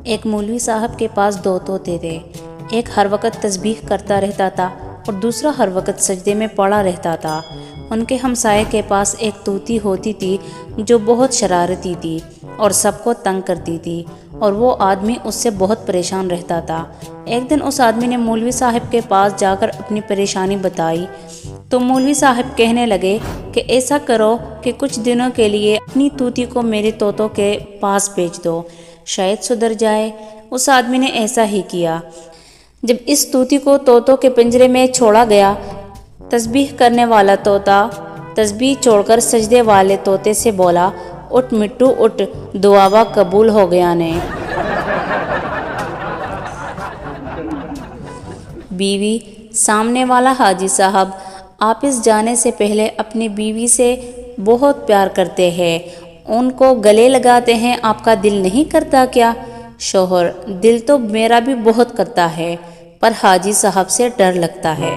ایک مولوی صاحب کے پاس دو طوطے تھے۔ ایک ہر وقت تسبیح کرتا رہتا تھا اور دوسرا ہر وقت سجدے میں پڑا رہتا تھا۔ ان کے ہمسائے کے پاس ایک طوطی ہوتی تھی جو بہت شرارتی تھی اور سب کو تنگ کرتی تھی، اور وہ آدمی اس سے بہت پریشان رہتا تھا۔ ایک دن اس آدمی نے مولوی صاحب کے پاس جا کر اپنی پریشانی بتائی تو مولوی صاحب کہنے لگے کہ ایسا کرو کہ کچھ دنوں کے لیے اپنی طوطی کو میرے طوطوں کے پاس بھیج دو، شاید سدھر جائے۔ اس آدمی نے ایسا ہی کیا۔ جب اس طوطی کو طوطوں کے پنجرے میں چھوڑا گیا، تسبیح کرنے والا طوطا تسبیح چھوڑ کر سجدے والے طوطے سے بولا، اٹھ مٹھو اٹھ، دعا قبول ہو گیا نے۔ بیوی: سامنے والا حاجی صاحب، آپ اس جانے سے پہلے اپنی بیوی سے بہت پیار کرتے ہیں، ان کو گلے لگاتے ہیں، آپ کا دل نہیں کرتا کیا؟ شوہر: دل تو میرا بھی بہت کرتا ہے، پر حاجی صاحب سے ڈر لگتا ہے۔